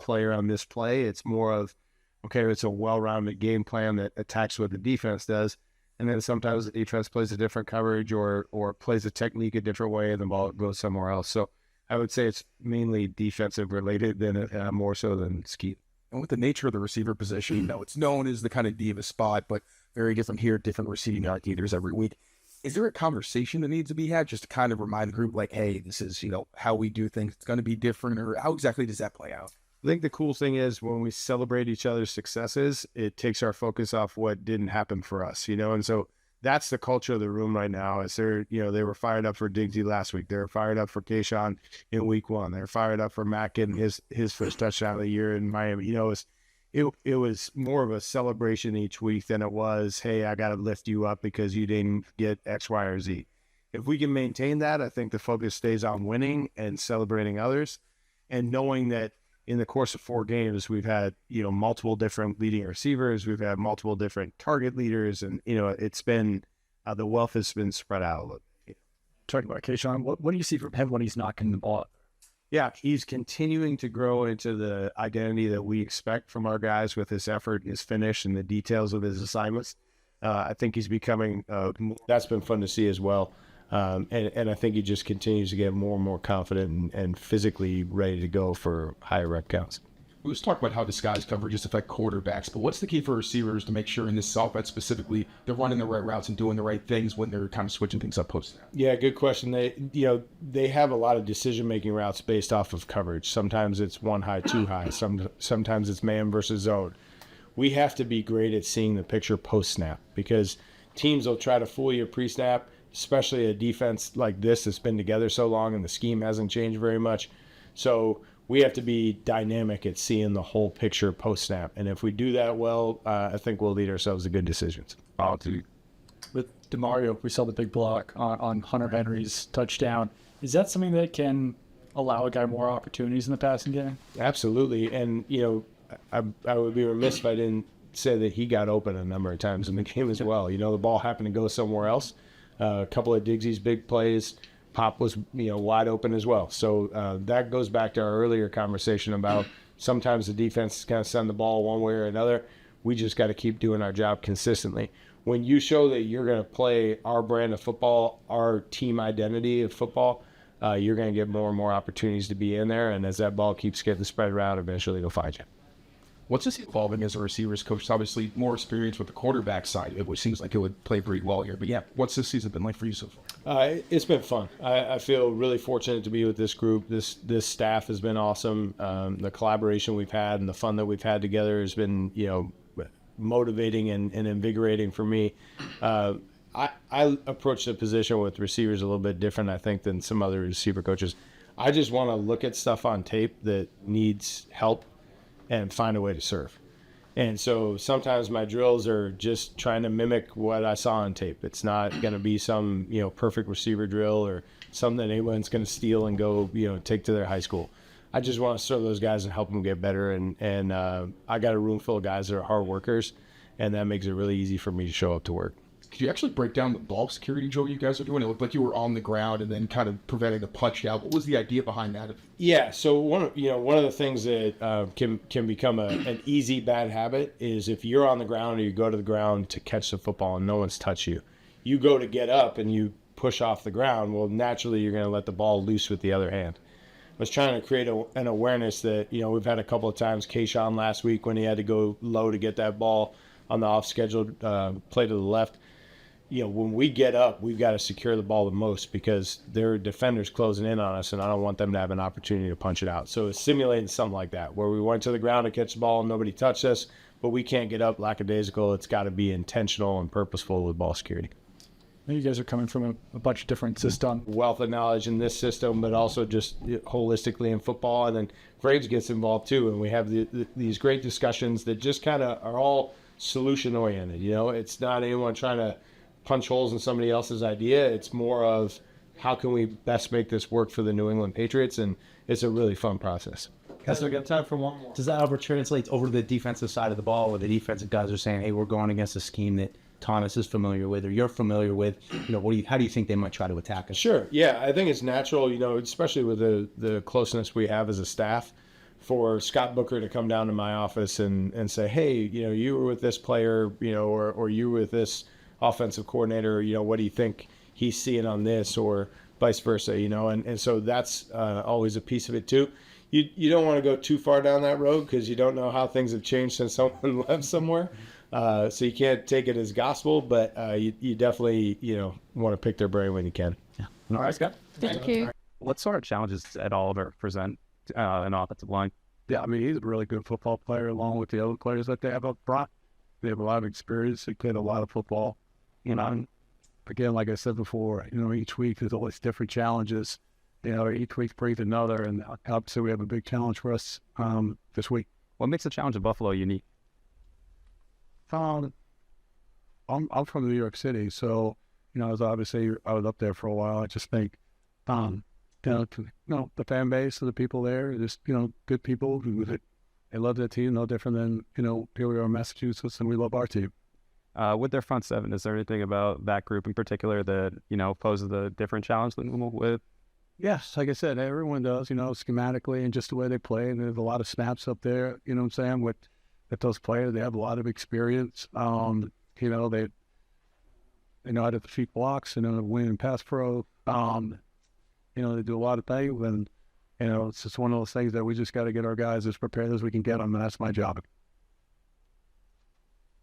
player on this play. It's more of, okay, it's a well-rounded game plan that attacks what the defense does. And then sometimes the defense plays a different coverage or plays a technique a different way and the ball goes somewhere else. So I would say it's mainly defensive related than more so than scheme. And with the nature of the receiver position, it's known as the kind of diva spot, but very different here, different receiving leaders every week. Is there a conversation that needs to be had just to kind of remind the group, like, hey, this is, how we do things. It's going to be different, or how exactly does that play out? I think the cool thing is when we celebrate each other's successes, it takes our focus off what didn't happen for us, and so that's the culture of the room right now. Is they were fired up for Diggsy last week. They were fired up for Kayshawn in week 1. They're fired up for Mack getting his first touchdown of the year in Miami. It was more of a celebration each week than it was, hey, I got to lift you up because you didn't get X, Y, or Z. If we can maintain that, I think the focus stays on winning and celebrating others and knowing that in the course of 4 games, we've had, multiple different leading receivers. We've had multiple different target leaders. And, it's been, the wealth has been spread out a little bit. Talking about Kayshawn, what do you see from him when he's knocking the ball? Yeah, he's continuing to grow into the identity that we expect from our guys with his effort, his finish, and the details of his assignments. I think he's becoming, that's been fun to see as well. And I think he just continues to get more and more confident and physically ready to go for higher rep counts. We was talking about how disguise coverages affect quarterbacks, but what's the key for receivers to make sure in this offense specifically they're running the right routes and doing the right things when they're kind of switching things up post snap? Yeah, good question. They have a lot of decision-making routes based off of coverage. Sometimes it's 1 high, 2 high. Sometimes it's man versus zone. We have to be great at seeing the picture post snap because teams will try to fool you pre-snap, especially a defense like this that's been together so long and the scheme hasn't changed very much. So we have to be dynamic at seeing the whole picture post-snap. And if we do that well, I think we'll lead ourselves to good decisions. With DeMario, we saw the big block on Hunter Henry's touchdown. Is that something that can allow a guy more opportunities in the passing game? Absolutely. And, I would be remiss if I didn't say that he got open a number of times in the game as well. The ball happened to go somewhere else. A couple of Diggsy's big plays. Pop was, wide open as well. So that goes back to our earlier conversation about sometimes the defense is going to send the ball one way or another. We just got to keep doing our job consistently. When you show that you're going to play our brand of football, our team identity of football, you're going to get more and more opportunities to be in there. And as that ball keeps getting spread around, eventually it'll find you. What's this evolving as a receivers coach? It's obviously more experience with the quarterback side, which seems like it would play pretty well here. But yeah, what's this season been like for you so far? It's been fun. I feel really fortunate to be with this group. This staff has been awesome. The collaboration we've had and the fun that we've had together has been, motivating and invigorating for me. I approach the position with receivers a little bit different, I think, than some other receiver coaches. I just want to look at stuff on tape that needs help and find a way to serve. And so sometimes my drills are just trying to mimic what I saw on tape. It's not going to be some, perfect receiver drill or something that anyone's going to steal and go, take to their high school. I just want to serve those guys and help them get better. And I got a room full of guys that are hard workers, and that makes it really easy for me to show up to work. Could you actually break down the ball security drill you guys are doing? It looked like you were on the ground and then kind of preventing the punch out. What was the idea behind that? Yeah, so one of the things that can become an easy bad habit is if you're on the ground or you go to the ground to catch the football and no one's touched you, you go to get up and you push off the ground. Well, naturally you're going to let the ball loose with the other hand. I was trying to create an awareness that we've had a couple of times. Kayshawn last week when he had to go low to get that ball on the off-scheduled play to the left. When we get up, we've got to secure the ball the most because there are defenders closing in on us, and I don't want them to have an opportunity to punch it out. So it's simulating something like that, where we went to the ground to catch the ball and nobody touched us, but we can't get up lackadaisical. It's got to be intentional and purposeful with ball security. You guys are coming from a bunch of different systems. Wealth of knowledge in this system, but also just holistically in football. And then Graves gets involved too, and we have these great discussions that just kind of are all solution-oriented. It's not anyone trying to punch holes in somebody else's idea. It's more of how can we best make this work for the New England Patriots, and it's a really fun process. So we got time for one more. Does that ever translate over to the defensive side of the ball where the defensive guys are saying, hey, we're going against a scheme that Thomas is familiar with or you're familiar with? How do you think they might try to attack us? Sure. Yeah, I think it's natural, especially with the closeness we have as a staff. for Scott Booker to come down to my office and say, hey, you were with this player, or you were with this offensive coordinator, what do you think he's seeing on this, or vice versa, and so that's always a piece of it too. You don't want to go too far down that road because you don't know how things have changed since someone left somewhere. So you can't take it as gospel, but you definitely, want to pick their brain when you can. Yeah. All right, Scott. Thank you. What sort of challenges does Ed Oliver present an offensive line? Yeah, I mean, he's a really good football player along with the other players that they have up front. They have a lot of experience. They played a lot of football. Again, like I said before, each week there's always different challenges. Each week brings another, and obviously we have a big challenge for us this week. What makes the challenge of Buffalo unique? I'm from New York City, so I was up there for a while. I just think, the fan base of the people there, just good people they love their team, no different than here we are in Massachusetts, and we love our team. With their front seven, is there anything about that group in particular that poses a different challenge than normal with? Yes, like I said, everyone does, schematically and just the way they play. And there's a lot of snaps up there, what I'm saying, with those players. They have a lot of experience. They know how to defeat blocks, win and pass pro. They do a lot of things. And, it's just one of those things that we just got to get our guys as prepared as we can get them. And that's my job.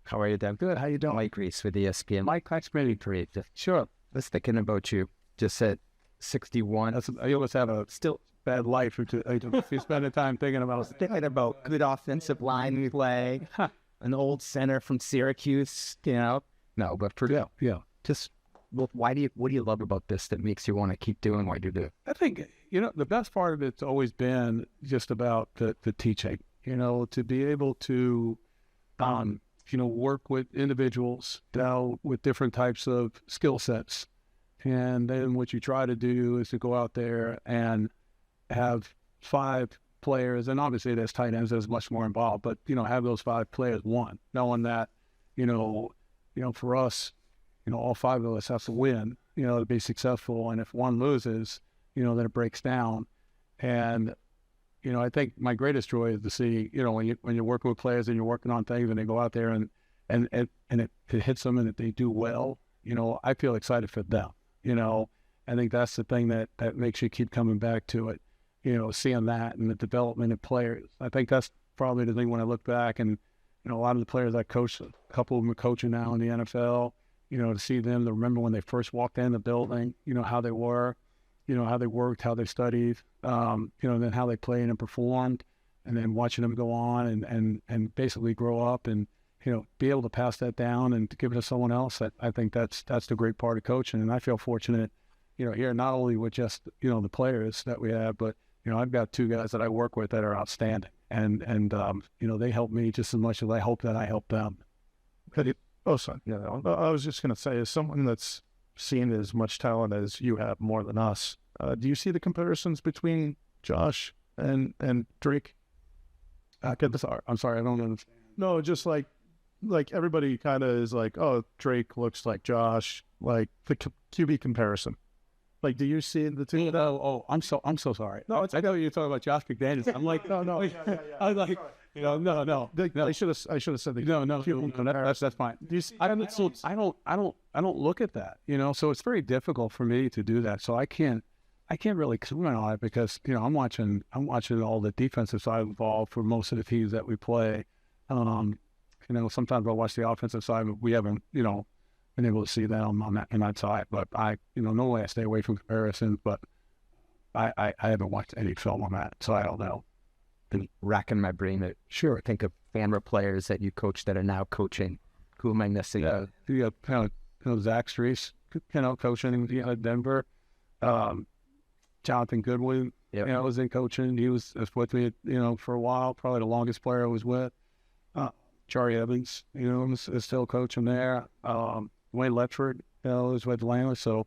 How are you, Dan? Good. How you doing? Mike Reese with ESPN. Mike, that's really great. Sure. I was thinking about you. Just said 61. You always have a still bad life if you spend the time thinking about good offensive line play, an old center from Syracuse, No, but for yeah. Just what do you love about this that makes you want to keep doing what you do? I think the best part of it's always been just about the teaching. To be able to work with individuals with different types of skill sets. And then what you try to do is to go out there and have 5 players, and obviously there's tight ends, there's much more involved, but, have those 5 players knowing that, for us, all 5 of us have to win, to be successful. And if one loses, then it breaks down. And, I think my greatest joy is to see, when you're working with players and you're working on things and they go out there and it hits them and if they do well, I feel excited for them. I think that's the thing that makes you keep coming back to it, seeing that and the development of players. I think that's probably the thing when I look back and, a lot of the players I coached, a couple of them are coaching now in the NFL, to see them, to remember when they first walked in the building, how they were, how they worked, how they studied, then how they played and performed, and then watching them go on and basically grow up and, be able to pass that down and to give it to someone else. I think that's the great part of coaching. And I feel fortunate, here, not only with just, the players that we have, but, I've got 2 guys that I work with that are outstanding. And they help me just as much as I hope that I help them. Son. I was just going to say, as someone that's seen as much talent as you have, more than us, do you see the comparisons between Josh and Drake? I'm sorry, I don't understand. No, just like everybody kind of is like, oh, Drake looks like Josh, like the QB comparison. Like, do you see the two? Oh, I'm so sorry. No, I know you're talking about Josh McDaniels. I'm like, no. I was like, no. I should have said that. No, that's fine. Do you see? I don't look at that. So it's very difficult for me to do that. So I can't really comment on it because I'm watching all the defensive side involved for most of the teams that we play. Sometimes I'll watch the offensive side, but we haven't been able to see them on that side. But normally I stay away from comparisons, but I haven't watched any film on that, so I don't know. Been racking my brain to think of former players that you coached that are now coaching. Who am I missing? Zach Streets, coaching at Denver. Jonathan Goodwin, was in coaching. He was with me, for a while. Probably the longest player I was with. Charlie Evans, is still coaching there. Wayne Letchford, is with Atlanta. So,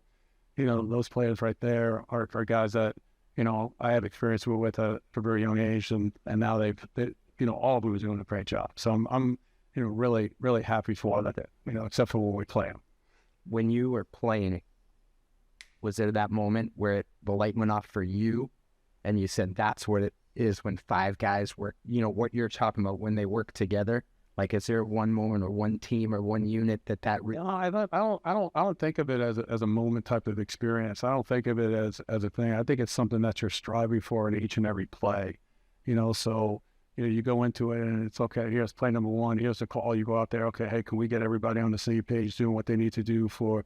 those players right there are guys that, I have experience with at a very young age, and now they all of them are doing a great job. So I'm really, really happy for that, except for when we play them. When you were playing, was there that moment where the light went off for you and you said, that's where is when five guys work, what you're talking about when they work together? Like, is there one moment or one team or one unit that No, I don't think of it as a moment type of experience. I don't think of it as a thing. I think it's something that you're striving for in each and every play. So you go into it and it's okay. Here's play number one. Here's the call. You go out there. Okay, hey, can we get everybody on the same page doing what they need to do for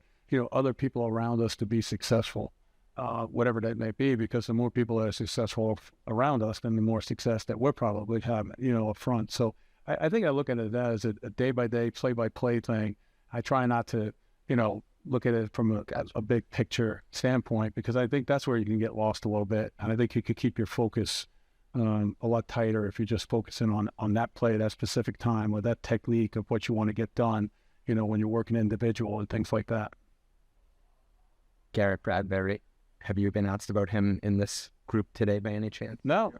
other people around us to be successful, whatever that may be? Because the more people that are successful around us, then the more success that we're probably having, up front. So I think I look at it as a day-by-day, play-by-play thing. I try not to, look at it from a big picture standpoint, because I think that's where you can get lost a little bit. And I think you could keep your focus a lot tighter if you're just focusing on that play at that specific time, or that technique of what you want to get done, when you're working individual and things like that. Garrett Bradbury, have you been asked about him in this group today by any chance? No.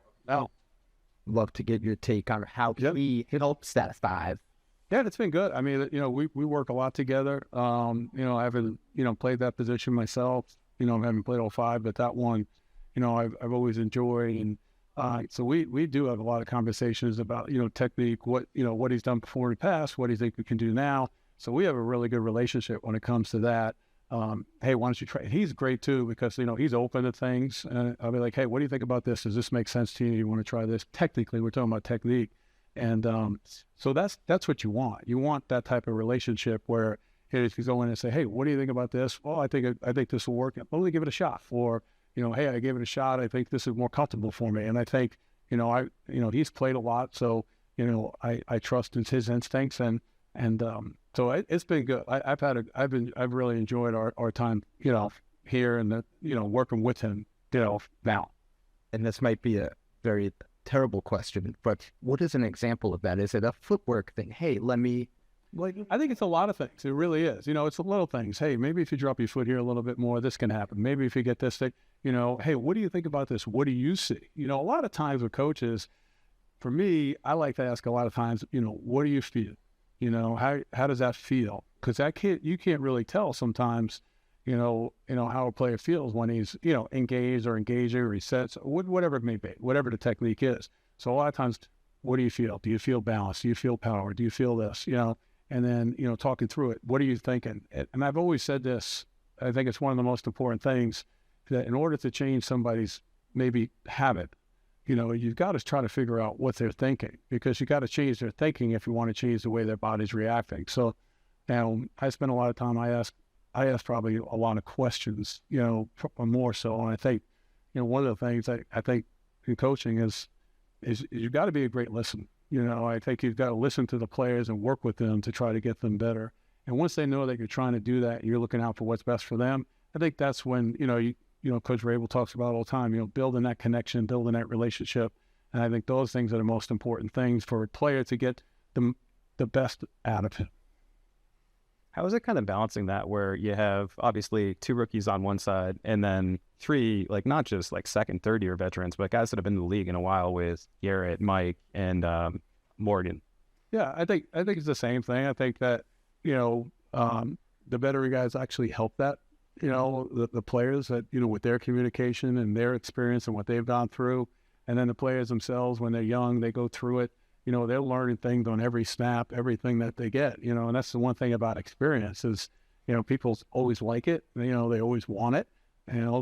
Love to get your take on how he helps that five. Yeah, it's been good. I mean, we work a lot together. I haven't, played that position myself. I haven't played all five, but that one, I've always enjoyed. And so we do have a lot of conversations about, technique, what he's done before in the past, what do you think we can do now? So we have a really good relationship when it comes to that. Hey, why don't you try? He's great too, because, he's open to things. And I'll be like, hey, what do you think about this? Does this make sense to you? You want to try this? Technically, we're talking about technique. And so that's what you want. You want that type of relationship where, hey, if you go in and say, hey, what do you think about this? Well, I think this will work. Let me give it a shot. Or, hey, I gave it a shot. I think this is more comfortable for me. And I think, he's played a lot. So, I trust in his instincts. So it's been good. I've really enjoyed our time, here and working with him, now. And this might be a very terrible question, but what is an example of that? Is it a footwork thing? Hey, I think it's a lot of things. It really is. It's the little things. Hey, maybe if you drop your foot here a little bit more, this can happen. Maybe if you get this thing, hey, what do you think about this? What do you see? A lot of times with coaches, for me, I like to ask a lot of times, what do you feel? How does that feel? Because you can't really tell sometimes, how a player feels when he's, engaged or engaging, or he sets, whatever it may be, whatever the technique is. So a lot of times, what do you feel? Do you feel balance? Do you feel power? Do you feel this? And then, talking through it, what are you thinking? And I've always said this, I think it's one of the most important things, that in order to change somebody's maybe habit, you've got to try to figure out what they're thinking, because you got to change their thinking if you want to change the way their body's reacting. So now I spend a lot of time, I ask probably a lot of questions, more so. And I think, one of the things I think in coaching is you've got to be a great listener. I think you've got to listen to the players and work with them to try to get them better. And once they know that you're trying to do that, and you're looking out for what's best for them, I think that's when, Coach Rabel talks about all the time, building that connection, building that relationship. And I think those things are the most important things for a player to get the best out of him. How is it kind of balancing that, where you have obviously two rookies on one side and then three, like, not just like second, third year veterans, but guys that have been in the league in a while, with Garrett, Mike, and Morgan? Yeah, I think it's the same thing. I think that, the veteran guys actually help that, the players that, with their communication and their experience and what they've gone through. And then the players themselves, when they're young, they go through it. They're learning things on every snap, everything that they get, and that's the one thing about experience is, people always like it, they always want it,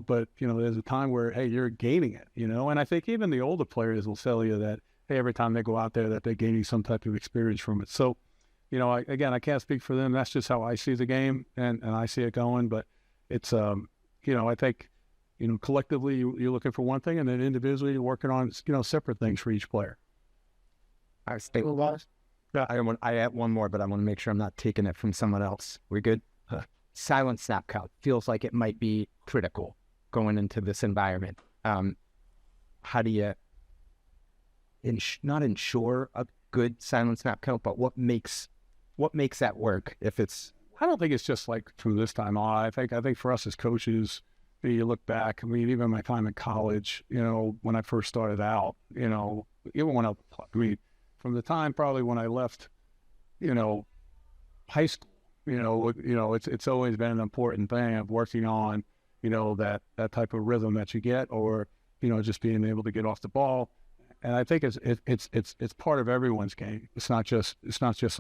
but, there's a time where, hey, you're gaining it, and I think even the older players will tell you that, hey, every time they go out there that they're gaining some type of experience from it. So, I can't speak for them. That's just how I see the game and I see it going, but it's, I think, collectively you're looking for one thing, and then individually you're working on, separate things for each player. I have one more, but I want to make sure I'm not taking it from someone else. We're good? Silent snap count feels like it might be critical going into this environment. How do you not ensure a good silent snap count, but what makes that work? I don't think it's just like from this time on. I think for us as coaches, you look back, even my time in college, when I first started out, even when from the time probably when I left, high school, it's always been an important thing of working on, that type of rhythm that you get, or, just being able to get off the ball And I think it's part of everyone's game. It's not just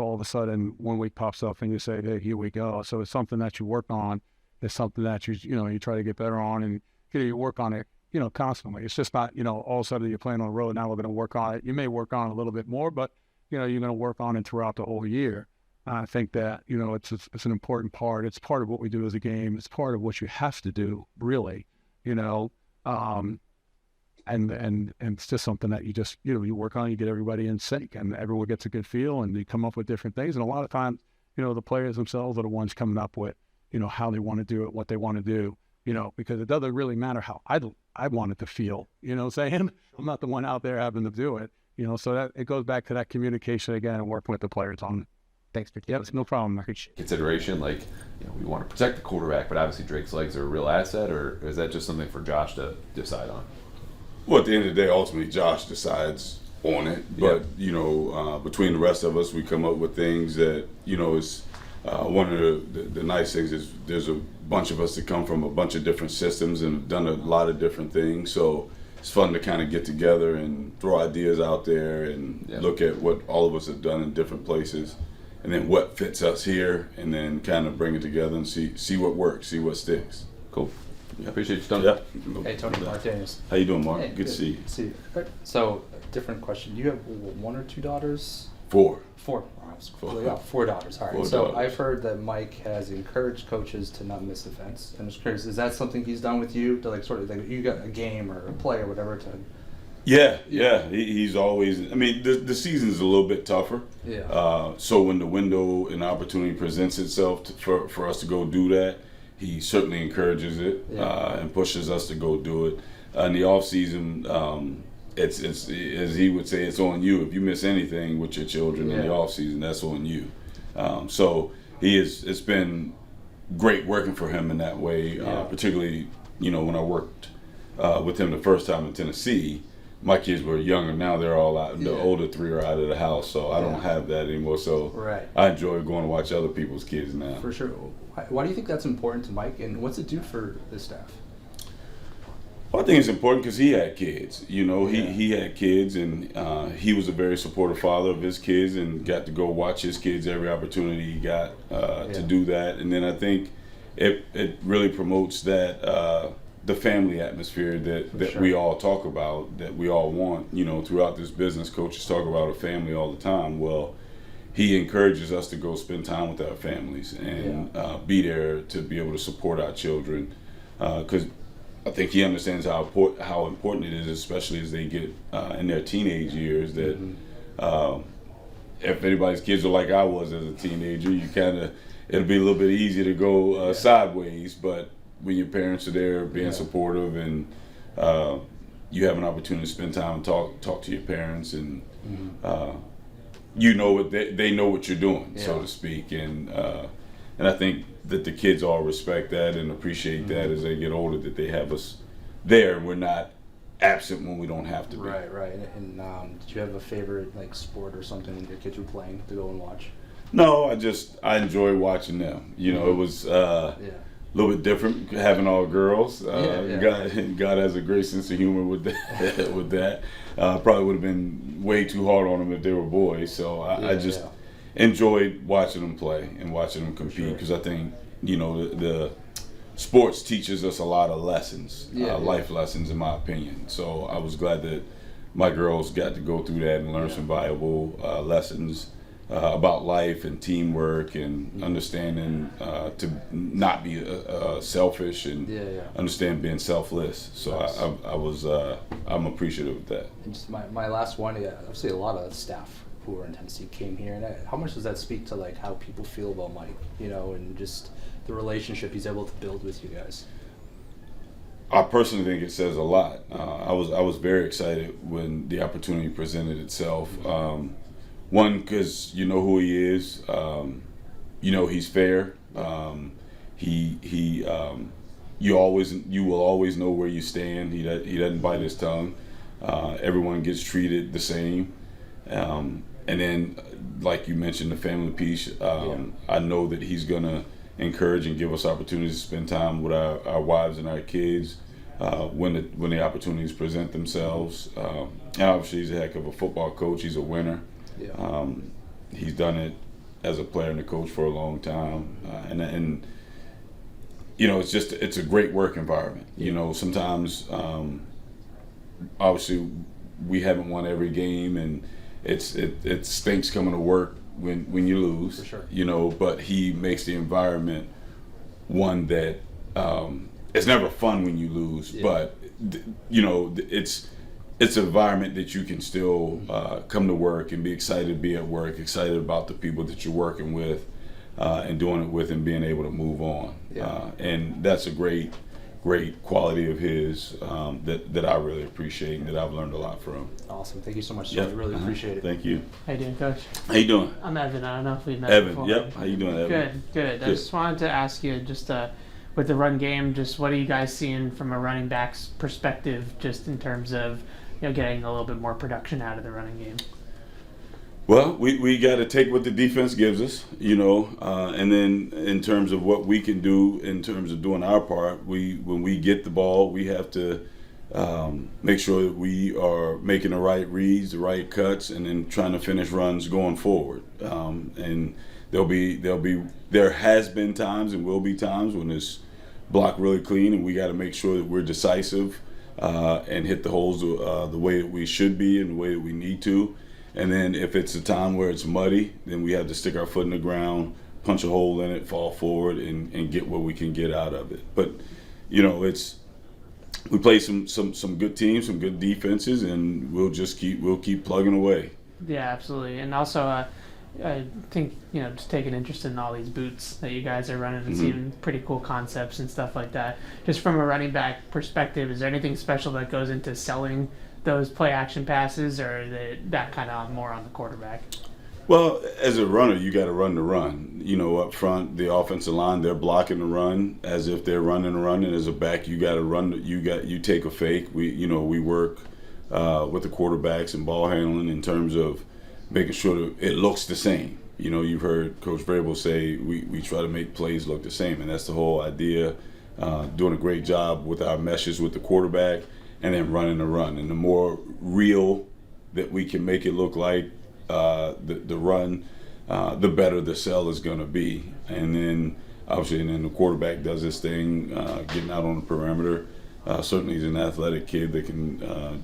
all of a sudden 1 week pops up and you say, hey, here we go. So it's something that you work on. It's something that you try to get better on, and you work on it, constantly. It's just not, all of a sudden you're playing on the road. Now we're going to work on it. You may work on it a little bit more, but you're going to work on it throughout the whole year. I think that, it's an important part. It's part of what we do as a game. It's part of what you have to do, really, and it's just something that you work on, you get everybody in sync, and everyone gets a good feel, and you come up with different things. And a lot of times, the players themselves are the ones coming up with, how they want to do it, what they want to do, because it doesn't really matter how I want it to feel, saying I'm not the one out there having to do it, so that it goes back to that communication again and working with the players on it. Thanks for Yep, no problem. Consideration, like, we want to protect the quarterback, but obviously Drake's legs are a real asset, or is that just something for Josh to decide on? Well, at the end of the day, ultimately Josh decides on it. But between the rest of us, we come up with things that is one of the nice things is there's a bunch of us that come from a bunch of different systems and have done a lot of different things. So it's fun to kind of get together and throw ideas out there and look at what all of us have done in different places, and then what fits us here, and then kind of bring it together and see what works, see what sticks. Cool. I appreciate you, Tony. Yep. Hey, Tony, Mark Daniels. How you doing, Mark? Hey, good to see you. See you. So, different question. Do you have 1 or 2 daughters? 4. 4. Oh, 4 daughters. All right. 4 so daughters. I've heard that Mike has encouraged coaches to not miss events. I'm just curious, is that something he's done with you to you got a game or a play or whatever to? Yeah. He's always. I mean, the season's a little bit tougher. Yeah. So when the window and opportunity presents itself for us to go do that, he certainly encourages it and pushes us to go do it. In the off season, it's as he would say, it's on you. If you miss anything with your children in the off season, that's on you. So it's been great working for him in that way. Particularly, when I worked with him the first time in Tennessee, my kids were younger. Now they're all out. The older 3 are out of the house, so I don't have that anymore. So I enjoy going to watch other people's kids now. For sure. Why do you think that's important to Mike, and what's it do for the staff? Well, I think it's important because he had kids. He had kids, and he was a very supportive father of his kids, and got to go watch his kids every opportunity he got to do that. And then I think it really promotes that the family atmosphere that we all talk about, that we all want. Throughout this business, coaches talk about a family all the time. Well, he encourages us to go spend time with our families and be there to be able to support our children, because I think he understands how important it is, especially as they get in their teenage years, that if anybody's kids are like I was as a teenager, it'll be a little bit easier to go sideways. But when your parents are there being supportive, and you have an opportunity to spend time and talk to your parents, and they know what you're doing, so to speak, and I think that the kids all respect that and appreciate that as they get older, that they have us there and we're not absent when we don't have to be. Right. And did you have a favorite sport or something when your kids were playing to go and watch? No, I enjoy watching them. It was a little bit different having all girls. God has a great sense of humor with that. Probably would have been way too hard on them if they were boys. So I just enjoyed watching them play and watching them compete, because I think the sports teaches us a lot of lessons, life lessons, in my opinion. So I was glad that my girls got to go through that and learn some valuable lessons about life and teamwork and understanding to not be selfish and understand being selfless. So I'm appreciative of that. And just my last one, obviously a lot of staff who were in Tennessee came here, and how much does that speak to how people feel about Mike, and just the relationship he's able to build with you guys? I personally think it says a lot. I was very excited when the opportunity presented itself. One, because you know who he is. He's fair. You will always know where you stand. He doesn't bite his tongue. Everyone gets treated the same. And then, like you mentioned, the family piece. I know that he's gonna encourage and give us opportunities to spend time with our wives and our kids. when the opportunities present themselves. And obviously, he's a heck of a football coach. He's a winner. Yeah. He's done it as a player and a coach for a long time, and you know, it's a great work environment. You know, sometimes obviously we haven't won every game, and it stinks coming to work when you lose. For sure. You know, but he makes the environment one that it's never fun when you lose, but you know, it's an environment that you can still come to work and be excited to be at work, excited about the people that you're working with and doing it with, and being able to move on. And that's a great quality of his that I really appreciate and that I've learned a lot from. Awesome. Thank you so much, sir. I really appreciate it. Thank you. How you doing, Coach? How you doing? I'm Evan. I don't know if we've met Evan, before. yep. How you doing, Evan? Good. I just wanted to ask you, just with the run game, just what are you guys seeing from a running back's perspective, just in terms of getting a little bit more production out of the running game? Well, we got to take what the defense gives us, you know, and then in terms of what we can do in terms of doing our part, when we get the ball, we have to make sure that we are making the right reads, the right cuts, and then trying to finish runs going forward. And there has been times and will be times when it's blocked really clean, and we got to make sure that we're decisive and hit the holes the way that we should be and the way that we need to. And then if it's a time where it's muddy, then we have to stick our foot in the ground, punch a hole in it, fall forward, and get what we can get out of it. But, you know, we play some good teams, some good defenses, and we'll keep plugging away. Yeah, absolutely. And also, I think, just taking interest in all these boots that you guys are running and seeing pretty cool concepts and stuff like that. Just from a running back perspective, is there anything special that goes into selling those play action passes, or that kind of more on the quarterback? Well, as a runner, you got to run the run. You know, up front, the offensive line, they're blocking the run as if they're running the run, and as a back, you got to run. You take a fake. We work with the quarterbacks and ball handling in terms of making sure that it looks the same. You know, you've heard Coach Vrabel say we try to make plays look the same, and that's the whole idea. Doing a great job with our meshes with the quarterback, and then running the run. And the more real that we can make it look like the run, the better the sell is going to be. And then obviously, the quarterback does this thing, getting out on the perimeter. Certainly he's an athletic kid that can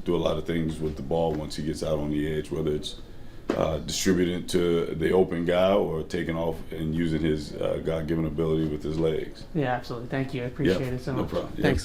do a lot of things with the ball once he gets out on the edge, whether it's distributing it to the open guy or taking off and using his God-given ability with his legs. Yeah, absolutely. Thank you. I appreciate it so much. No problem. Thanks.